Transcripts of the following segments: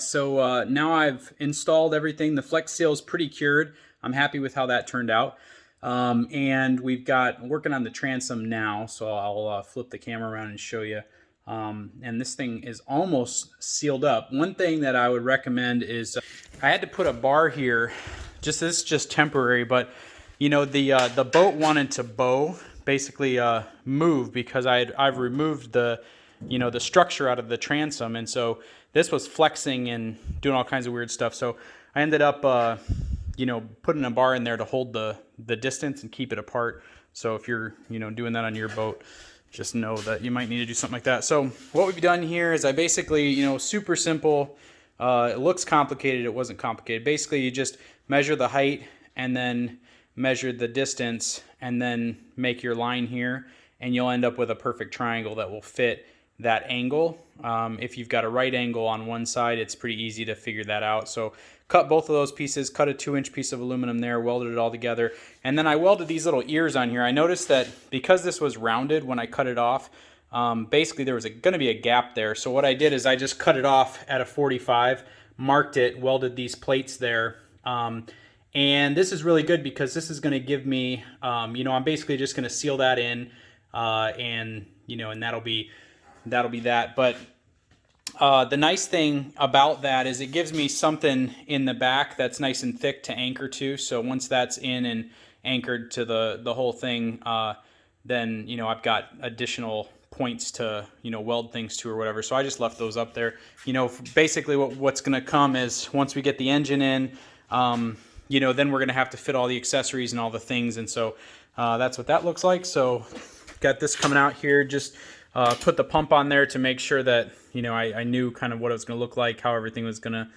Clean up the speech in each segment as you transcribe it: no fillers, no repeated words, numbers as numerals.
So now I've installed everything. The Flex Seal is pretty cured. I'm happy with how that turned out. And we've got working on the transom now, so I'll flip the camera around and show you. And this thing is almost sealed up. One thing that I would recommend is I had to put a bar here. This is just temporary, but you know the boat wanted to bow, basically move, because I've removed the the structure out of the transom, and so this was flexing and doing all kinds of weird stuff. So I ended up putting a bar in there to hold the distance and keep it apart. So if you're doing that on your boat, just know that you might need to do something like that. So what we've done here is I basically, super simple. It looks complicated. It wasn't complicated. Basically, you just measure the height and then measure the distance and then make your line here, and you'll end up with a perfect triangle that will fit that angle. If you've got a right angle on one side, it's pretty easy to figure that out. So cut both of those pieces, cut a 2-inch piece of aluminum there, welded it all together, and then I welded these little ears on here. I noticed that because this was rounded when I cut it off, basically there was going to be a gap there. So what I did is I just cut it off at a 45, marked it, welded these plates there. And this is really good because this is going to give me, I'm basically just going to seal that in, and that'll be that. But the nice thing about that is it gives me something in the back that's nice and thick to anchor to. So once that's in and anchored to the whole thing, then I've got additional points to weld things to or whatever. So I just left those up there. Basically what's going to come is once we get the engine in, then we're going to have to fit all the accessories and all the things, and so that's what that looks like. So got this coming out here. Just put the pump on there to make sure that I knew kind of what it was going to look like, how everything was going to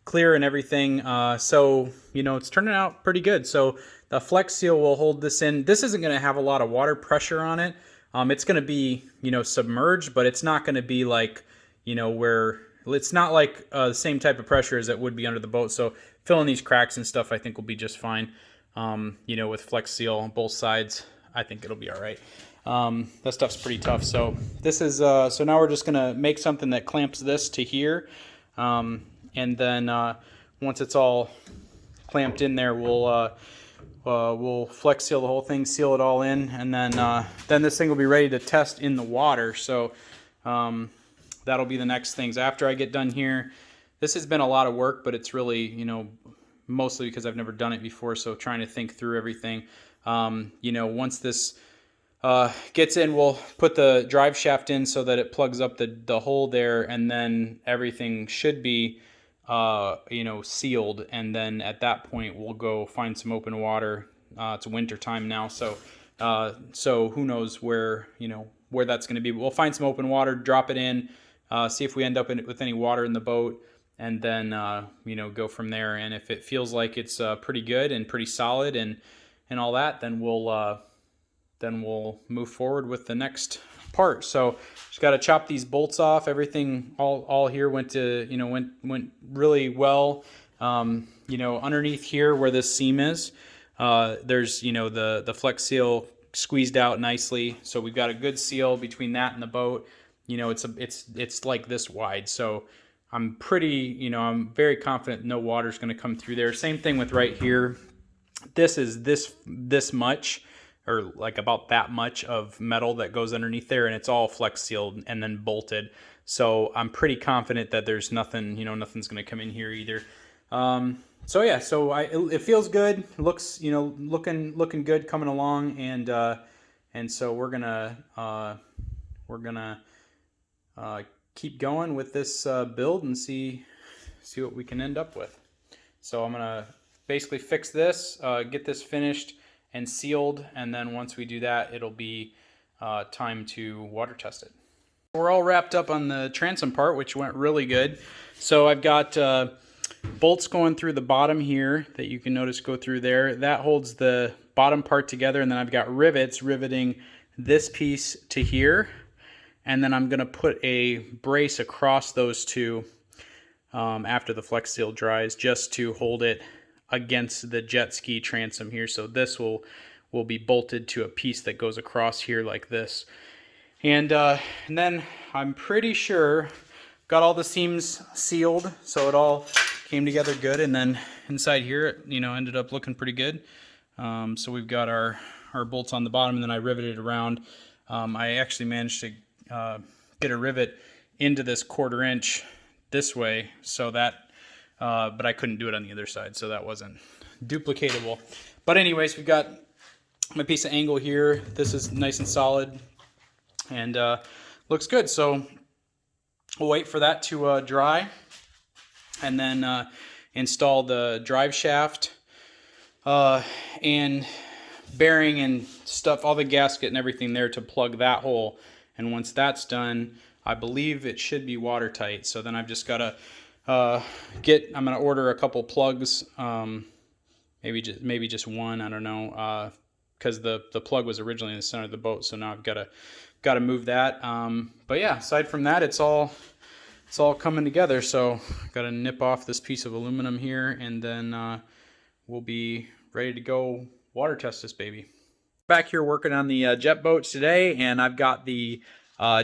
clear and everything. So it's turning out pretty good. So the Flex Seal will hold this in. This isn't going to have a lot of water pressure on it. It's going to be submerged, but it's not going to be like where it's not like the same type of pressure as it would be under the boat. So filling these cracks and stuff I think will be just fine. With Flex Seal on both sides, I think it'll be all right. That stuff's pretty tough. So this is so now we're just gonna make something that clamps this to here, and then once it's all clamped in there, we'll Flex Seal the whole thing, seal it all in, and then this thing will be ready to test in the water. So that'll be the next things after I get done here. This has been a lot of work, but it's really mostly because I've never done it before, so trying to think through everything. Once this gets in, we'll put the drive shaft in so that it plugs up the hole there, and then everything should be sealed, and then at that point we'll go find some open water. It's winter time now, so who knows where that's going to be, but we'll find some open water, drop it in, see if we end up with any water in the boat, and then go from there. And if it feels like it's pretty good and pretty solid and all that, then we'll move forward with the next part. So just got to chop these bolts off. Everything all here went really well. Underneath here where this seam is, there's the Flex Seal squeezed out nicely. So we've got a good seal between that and the boat. It's like this wide. So I'm I'm very confident no water's going to come through there. Same thing with right here. This is this much, or like about that much of metal that goes underneath there, and it's all Flex Sealed and then bolted. So I'm pretty confident that there's nothing, nothing's going to come in here either. So yeah, it feels good. It looks, looking good coming along, and so we're gonna keep going with this build and see what we can end up with. So I'm gonna basically fix this, get this finished and sealed, and then once we do that, it'll be time to water test it. We're all wrapped up on the transom part, which went really good. So I've got bolts going through the bottom here that you can notice go through there. That holds the bottom part together, and then I've got rivets riveting this piece to here, and then I'm going to put a brace across those two after the Flex Seal dries, just to hold it against the jet ski transom here. So this will be bolted to a piece that goes across here like this. And then I'm pretty sure got all the seams sealed, so it all came together good. And then inside here, it, you know, ended up looking pretty good. So we've got our bolts on the bottom, and then I riveted around. I actually managed to get a rivet into this 1/4 inch this way, so that, but I couldn't do it on the other side, so that wasn't duplicatable. But anyways, we've got my piece of angle here. This is nice and solid, and looks good. So we'll wait for that to dry, and then install the drive shaft and bearing and stuff, all the gasket and everything there to plug that hole. And once that's done, I believe it should be watertight. So then I've just got to I'm going to order a couple plugs, maybe just one, I don't know, because the plug was originally in the center of the boat, so now I've got to move that. But yeah, aside from that, it's all coming together. So got to nip off this piece of aluminum here, and then we'll be ready to go water test this baby. Back here working on the jet boats today, and I've got the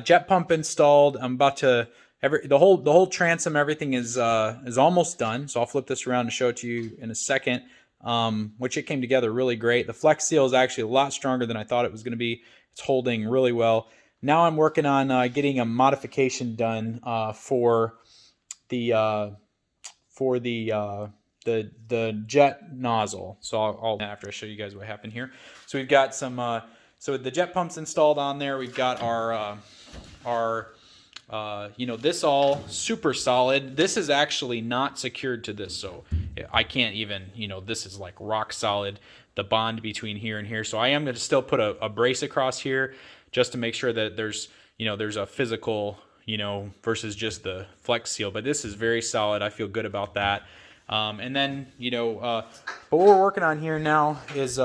jet pump installed. I'm about to the whole transom, everything is almost done. So I'll flip this around and show it to you in a second. Which it came together really great. The Flex Seal is actually a lot stronger than I thought it was going to be. It's holding really well. Now I'm working on getting a modification done for the jet nozzle. So I'll after I show you guys what happened here. So we've got some so the jet pump's installed on there. We've got our you know, this all super solid. This is actually not secured to this, so I can't even, you know, this is like rock solid, the bond between here and here. So I am going to still put a brace across here just to make sure that there's, you know, there's a physical, you know, versus just the Flex Seal. But this is very solid. I feel good about that. And then, you know, but what we're working on here now is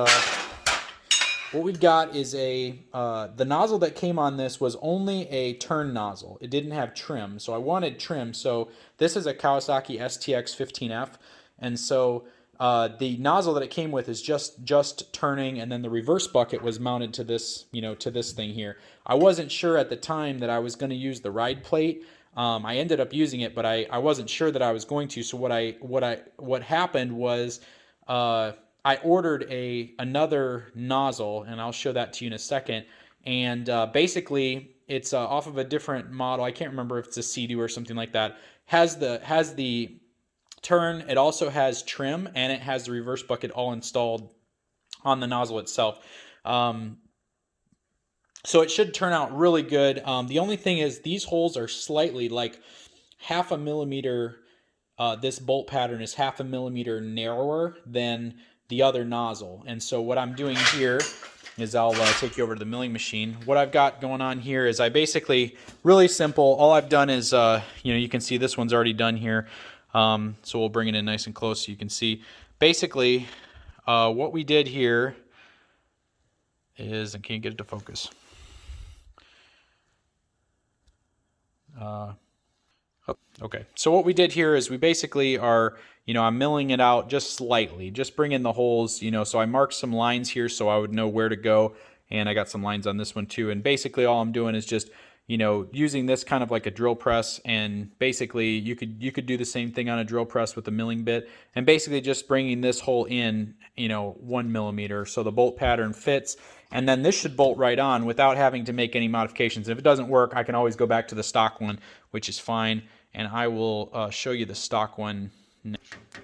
what we've got is the nozzle that came on this was only a turn nozzle. It didn't have trim, so I wanted trim. So this is a Kawasaki STX 15F, and so the nozzle that it came with is just turning, and then the reverse bucket was mounted to this, you know, to this thing here. I wasn't sure at the time that I was going to use the ride plate. I ended up using it, but I wasn't sure that I was going to. So what happened was I ordered another nozzle, and I'll show that to you in a second. And basically, it's off of a different model. I can't remember if it's a Sea-Doo or something like that. Has the turn. It also has trim, and it has the reverse bucket all installed on the nozzle itself. So it should turn out really good. The only thing is these holes are slightly, like 1/2 millimeter. This bolt pattern is 1/2 millimeter narrower than the other nozzle. And so what I'm doing here is I'll take you over to the milling machine. What I've got going on here is I basically, really simple, all I've done is, you know, you can see this one's already done here. So we'll bring it in nice and close so you can see. Basically, what we did here is, I can't get it to focus. Okay, so what we did here is we basically are, you know, I'm milling it out just slightly, just bring in the holes, you know, so I marked some lines here so I would know where to go, and I got some lines on this one too, and basically all I'm doing is just, you know, using this kind of like a drill press, and basically you could do the same thing on a drill press with a milling bit, and basically just bringing this hole in, you know, 1 millimeter so the bolt pattern fits, and then this should bolt right on without having to make any modifications. If it doesn't work, I can always go back to the stock one, which is fine, and I will show you the stock one.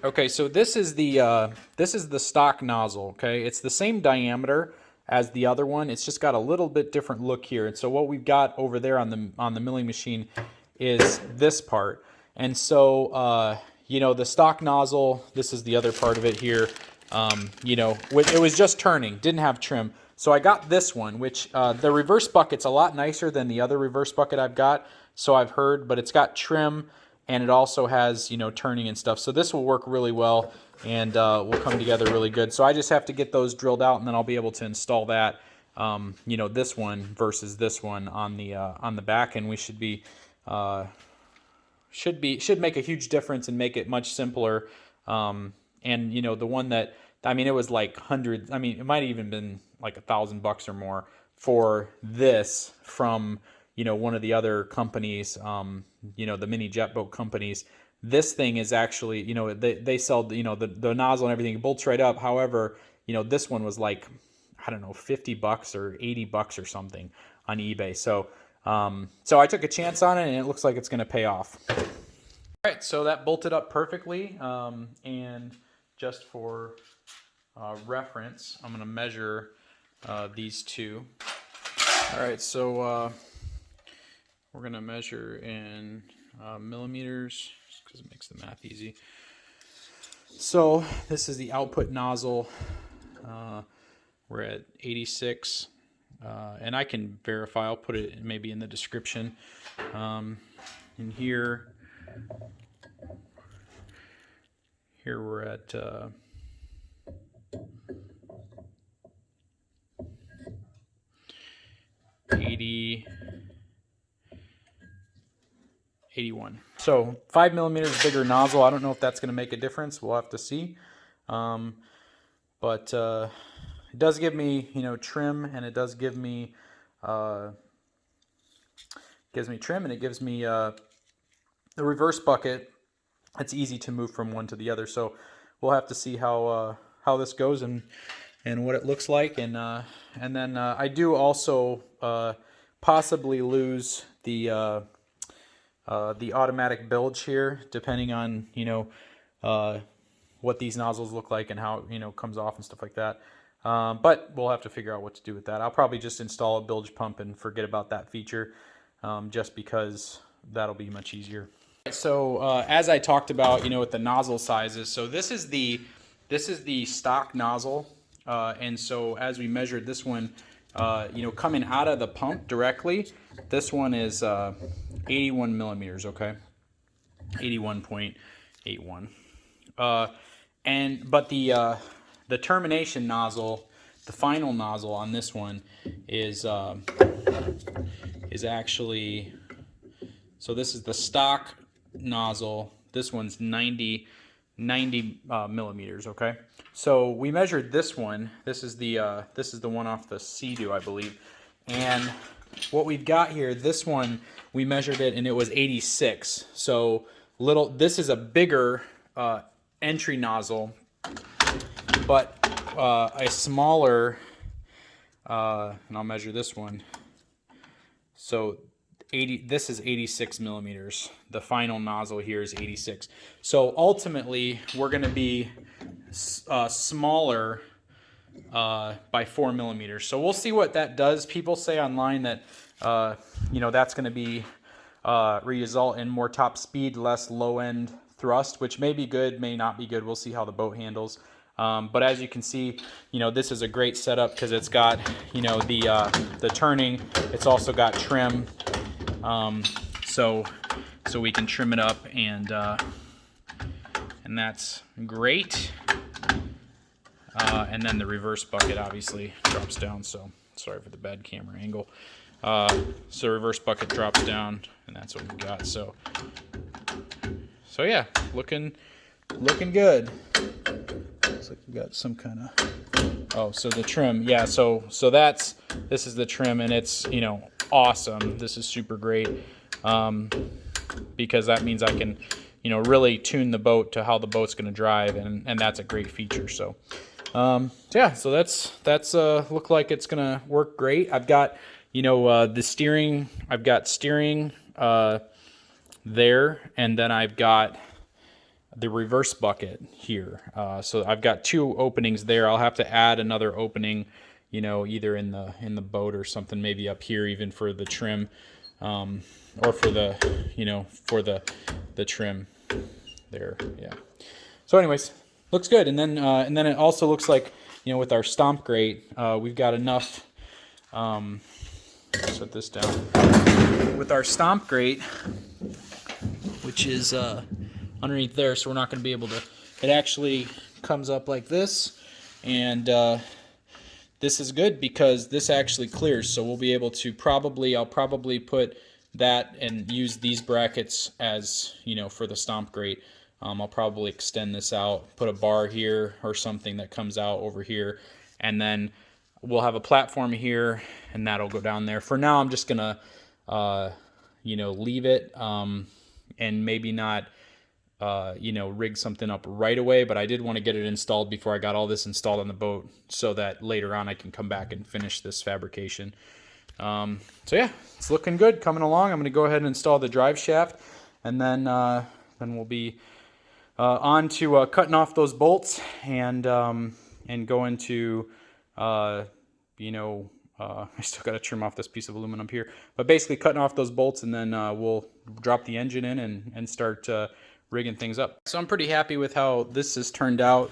Okay, so this is the stock nozzle. Okay, it's the same diameter as the other one. It's just got a little bit different look here. And so what we've got over there on the milling machine is this part. And so you know, the stock nozzle, this is the other part of it here. You know, it was just turning, didn't have trim. So I got this one, which the reverse bucket's a lot nicer than the other reverse bucket I've got, so I've heard, but it's got trim, and it also has, you know, turning and stuff. So this will work really well, and will come together really good. So I just have to get those drilled out, and then I'll be able to install that, you know, this one versus this one on the back, and we should make a huge difference and make it much simpler. And you know, the one that, I mean, it was like hundreds. I mean, it might have even been like $1,000 or more for this from, you know, one of the other companies you know, the mini jet boat companies. This thing is actually, you know, they sell, you know, the nozzle and everything, it bolts right up. However, you know, this one was like, I don't know, $50 or $80 or something on eBay. So, so I took a chance on it, and it looks like it's going to pay off. All right, so that bolted up perfectly, and just for reference, I'm going to measure these two. All right, so we're going to measure in millimeters, just because it makes the math easy. So this is the output nozzle. We're at 86, and I can verify. I'll put it maybe in the description. And here we're at 81. So 5 millimeters bigger nozzle. I don't know if that's going to make a difference. We'll have to see. But it does give me, you know, trim, and it does give me trim, and it gives me the reverse bucket. It's easy to move from one to the other. So we'll have to see how this goes and what it looks like, and then I do also possibly lose the automatic bilge here, depending on, you know, what these nozzles look like and how, you know, comes off and stuff like that. But we'll have to figure out what to do with that. I'll probably just install a bilge pump and forget about that feature, just because that'll be much easier. So as I talked about, you know, with the nozzle sizes, so this is the stock nozzle, and so as we measured this one, you know, coming out of the pump directly, this one is 81 millimeters. Okay, 81.81. But the termination nozzle, the final nozzle on this one is actually, so this is the stock nozzle. This one's 90 millimeters. Okay, so we measured this one. This is the one off the Sea-Doo, I believe. And what we've got here, this one we measured it, and it was 86. So this is a bigger entry nozzle, but a smaller, and I'll measure this one. So this is 86 millimeters. The final nozzle here is 86. So ultimately, we're going to be smaller by 4 millimeters. So we'll see what that does. People say online that you know, that's going to be result in more top speed, less low end thrust, which may be good, may not be good. We'll see how the boat handles. But as you can see, you know, this is a great setup because it's got, you know, the turning. It's also got trim, so we can trim it up, and that's great. And then the reverse bucket obviously drops down. So sorry for the bad camera angle. So reverse bucket drops down, and that's what we got. So yeah, looking good. Looks like we got some kind of, oh, so the trim, yeah. So this is the trim, and it's, you know, awesome. This is super great, because that means I can, you know, really tune the boat to how the boat's going to drive, and that's a great feature. So yeah, so that's look like it's gonna work great. I've got, you know, the steering. I've got steering there, and then I've got the reverse bucket here. So I've got two openings there. I'll have to add another opening, you know, either in the boat or something, maybe up here even for the trim, or for the, you know, for the trim there. Yeah. So anyways, looks good. And then it also looks like, you know, with our stomp grate, we've got enough. Set this down. With our stomp grate, which is underneath there, so we're not going to be able to. It actually comes up like this, and this is good because this actually clears. So we'll be able to I'll probably put that and use these brackets as, you know, for the stomp grate. I'll probably extend this out, put a bar here or something that comes out over here, and then we'll have a platform here, and that'll go down there. For now, I'm just gonna leave it and maybe not rig something up right away, but I did want to get it installed before I got all this installed on the boat so that later on I can come back and finish this fabrication. So yeah, it's looking good, coming along. I'm going to go ahead and install the drive shaft, and then we'll be on to cutting off those bolts and going to I still got to trim off this piece of aluminum here, but basically cutting off those bolts, and then we'll drop the engine in and start rigging things up. So I'm pretty happy with how this has turned out.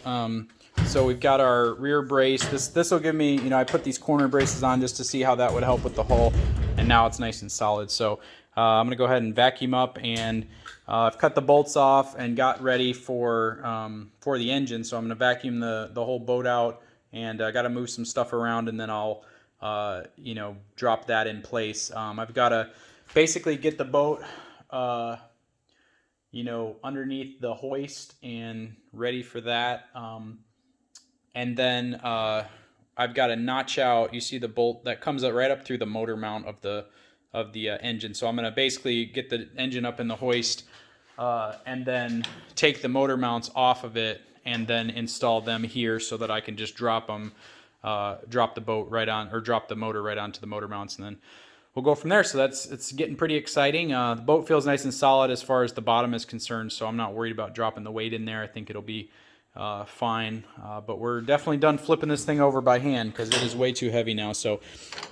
So we've got our rear brace. This will give me, I put these corner braces on just to see how that would help with the hull, and now it's nice and solid. So I'm gonna go ahead and vacuum up, and I've cut the bolts off and got ready for the engine. So I'm gonna vacuum the whole boat out, and I got to move some stuff around, and then I'll drop that in place. I've got to basically get the boat underneath the hoist and ready for that. And then I've got to notch out, you see the bolt that comes right up through the motor mount of the engine. So I'm going to basically get the engine up in the hoist and then take the motor mounts off of it and then install them here so that I can just drop them, drop the boat right on, or drop the motor right onto the motor mounts, and then we'll go from there. So it's getting pretty exciting. The boat feels nice and solid as far as the bottom is concerned, so I'm not worried about dropping the weight in there. I think it'll be fine. But we're definitely done flipping this thing over by hand because it is way too heavy now. So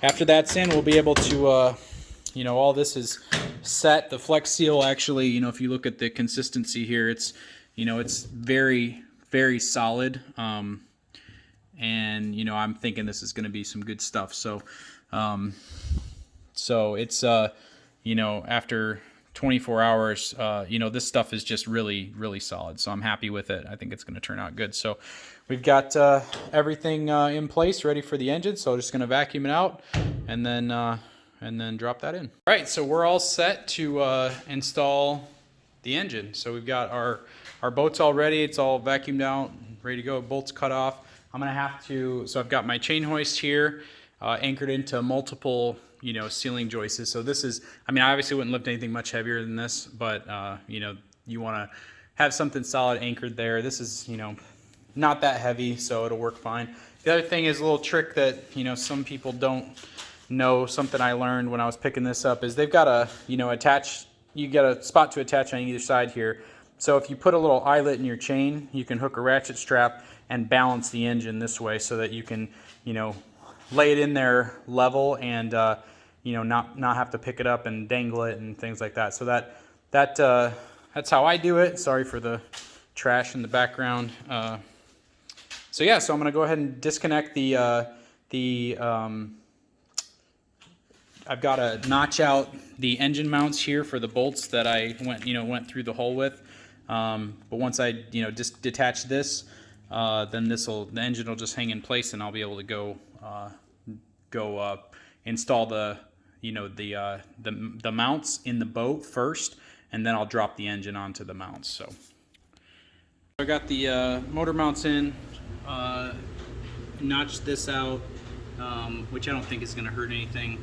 after that's in, we'll be able to, all this is set. The Flex Seal actually, if you look at the consistency here, it's, it's very, very solid. And, I'm thinking this is going to be some good stuff. So, it's, after 24 hours, this stuff is just really, really solid. So I'm happy with it. I think it's going to turn out good. So we've got everything in place, ready for the engine. So just going to vacuum it out and then drop that in. All right, so we're all set to install the engine. So we've got our boats all ready. It's all vacuumed out, ready to go. Bolts cut off. I'm going to have to, so I've got my chain hoist here anchored into multiple ceiling joists. So this is, I obviously wouldn't lift anything much heavier than this, but you want to have something solid anchored there. This is, not that heavy, so it'll work fine. The other thing is a little trick that, some people don't know, something I learned when I was picking this up, is they've got a, attach, you got a spot to attach on either side here. So if you put a little eyelet in your chain, you can hook a ratchet strap and balance the engine this way so that you can, lay it in there level and, not have to pick it up and dangle it and things like that. So that's how I do it. Sorry for the trash in the background. So yeah, so I'm gonna go ahead and disconnect I've got to notch out the engine mounts here for the bolts that I went through the hole with. But once I just detach this, then the engine will just hang in place, and I'll be able to go install the mounts in the boat first, and then I'll drop the engine onto the mounts. So I got the motor mounts in, notched this out, which I don't think is going to hurt anything.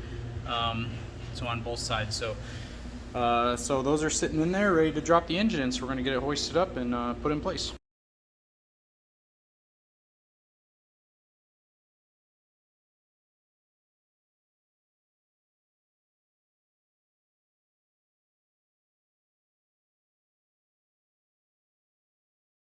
So on both sides. So those are sitting in there ready to drop the engine in. So we're going to get it hoisted up and put in place.